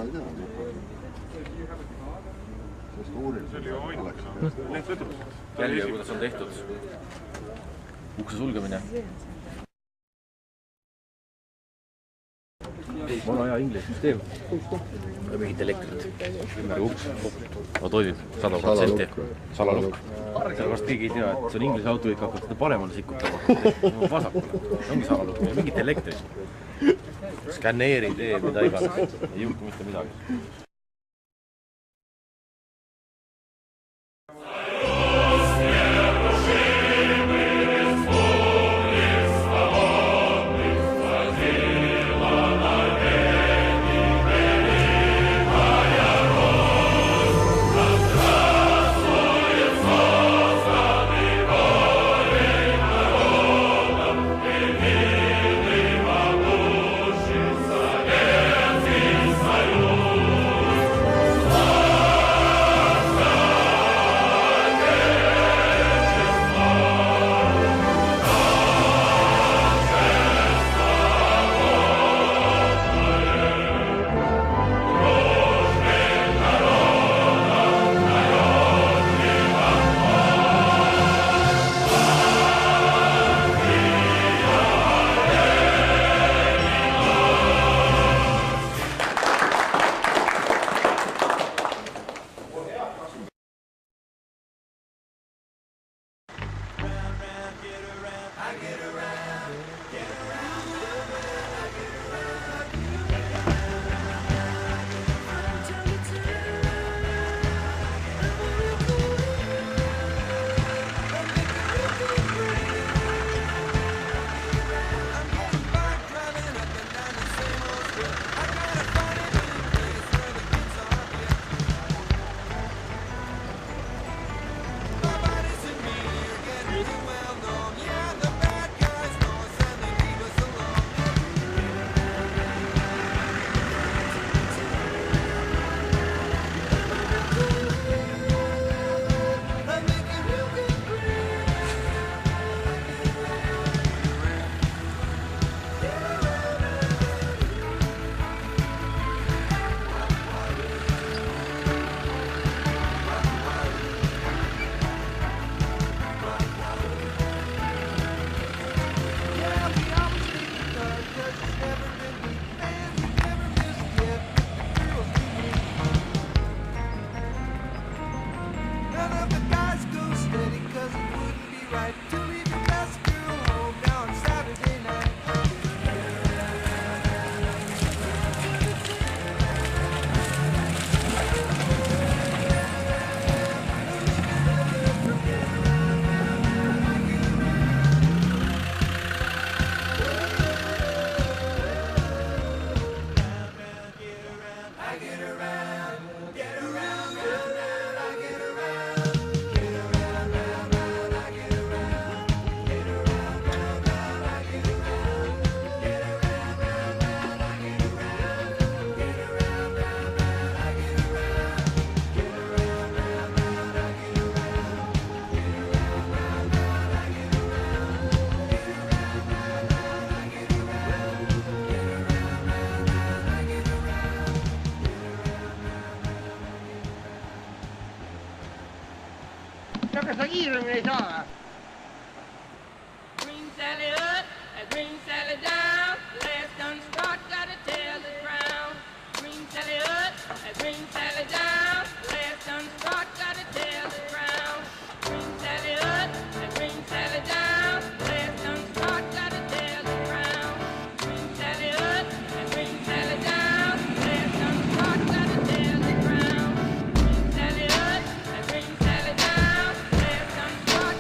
ei tea. jälgige, kuidas on tehtud ukse sulgemine. Vana hea inglise süsteem. Mingit elektrit. Ümber uks. No toimib 100%. Salalukk. Sellepärast keegi ei tea, et see on inglise auto, kõik hakkavad seda paremale sikutama. Vasakule. Ongi salalukk. Mingit elektrit. Skanneeri, tee, mida iganes. Ei juhtu mitte midagi. Kas sa kiiremini ei saa? Green Sally up, Green Sally down, last gun start, gotta tell the ground. Green Sally up, Green Sally down, last gun start, gotta tell the ground. Green Sally up, Green Sally down, last gun start, gotta tell the ground. Green Sally up, Green Sally down, last gun start, gotta tell the ground. Green Sally up, Green Sally down, last gun start,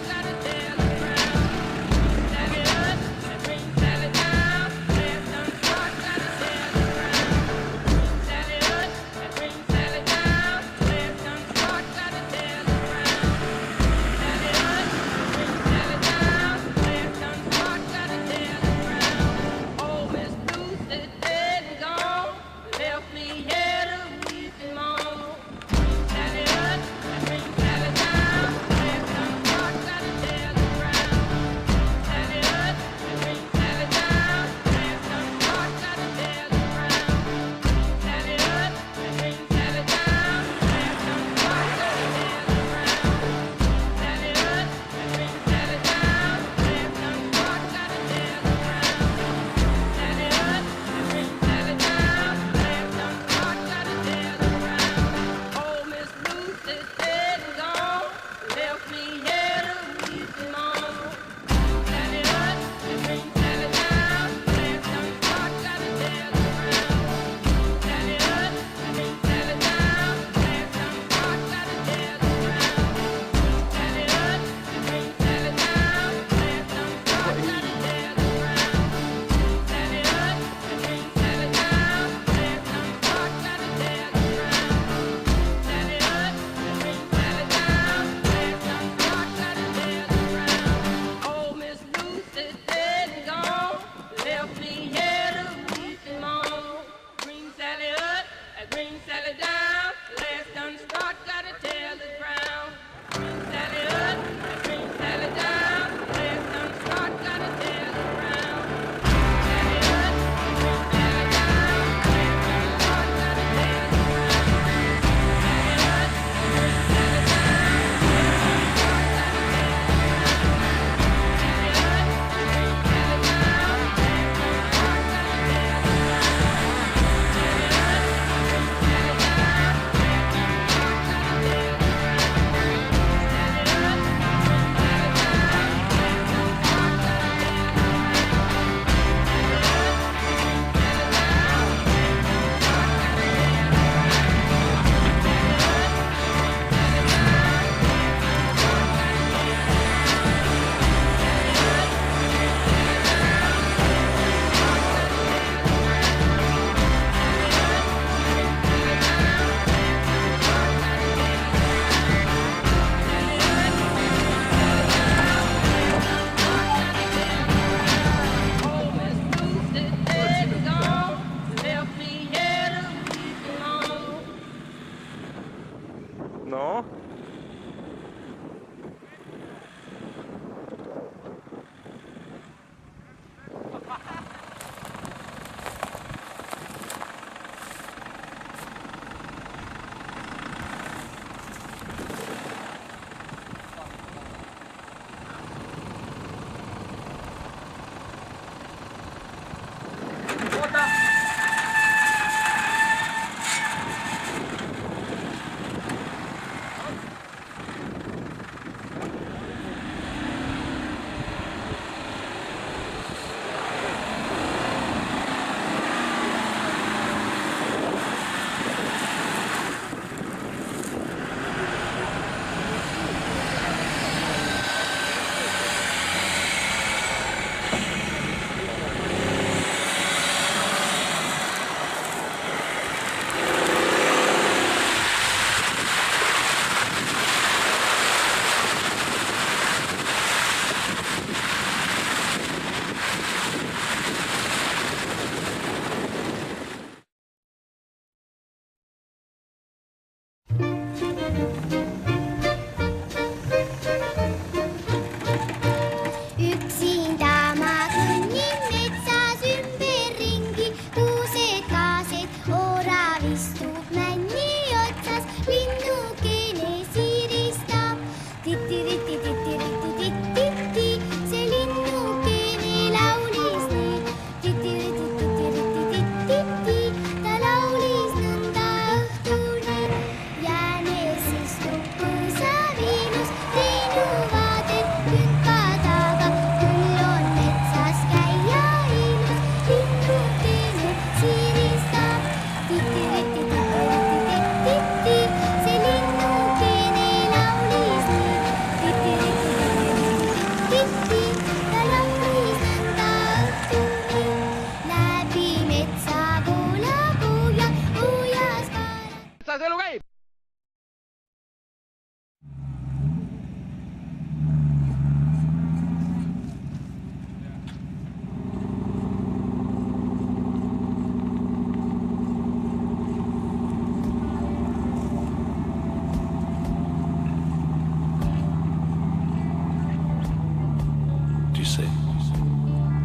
sais,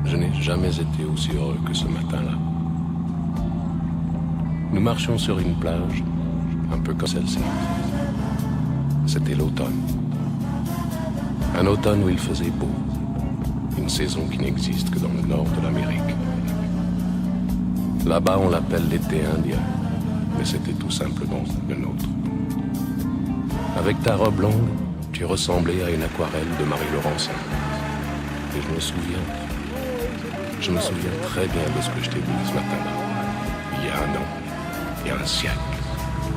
je n'ai jamais été aussi heureux que ce matin-là. Nous marchions sur une plage, un peu comme celle-ci. C'était l'automne. Un automne où il faisait beau. Une saison qui n'existe que dans le nord de l'Amérique. Là-bas, on l'appelle l'été indien, mais c'était tout simplement le nôtre. Avec ta robe longue, tu ressemblais à une aquarelle de Marie Laurencin. Et je me souviens très bien de ce que je t'ai dit ce matin-là. Il y a un an, il y a un siècle,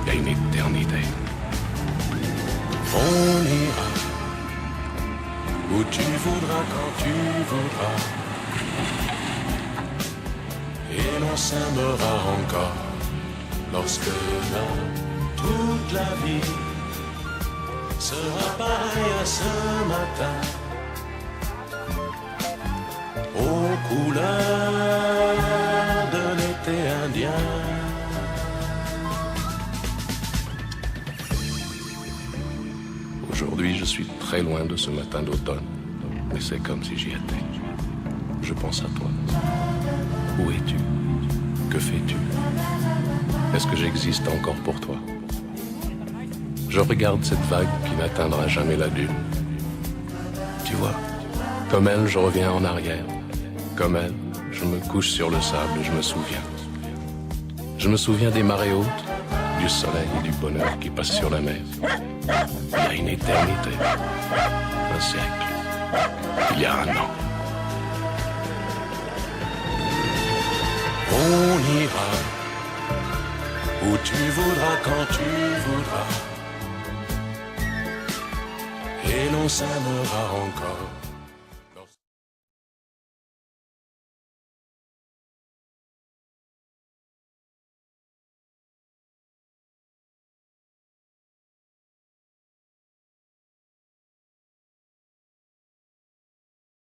il y a une éternité. On ira où tu voudras, quand tu voudras. Et l'on s'aimera encore lorsque là, toute la vie sera pareille à ce matin. Aux couleurs de l'été indien. Aujourd'hui, je suis très loin de ce matin d'automne, mais c'est comme si j'y étais. Je pense à toi. Où es-tu? Que fais-tu? Est-ce que j'existe encore pour toi? Je regarde cette vague qui n'atteindra jamais la dune. Tu vois, comme elle, je reviens en arrière. Comme elle, je me couche sur le sable et je me souviens. Je me souviens des marées hautes, du soleil et du bonheur qui passent sur la mer. Il y a une éternité, un siècle, il y a un an. On ira où tu voudras, quand tu voudras. Et l'on s'aimera encore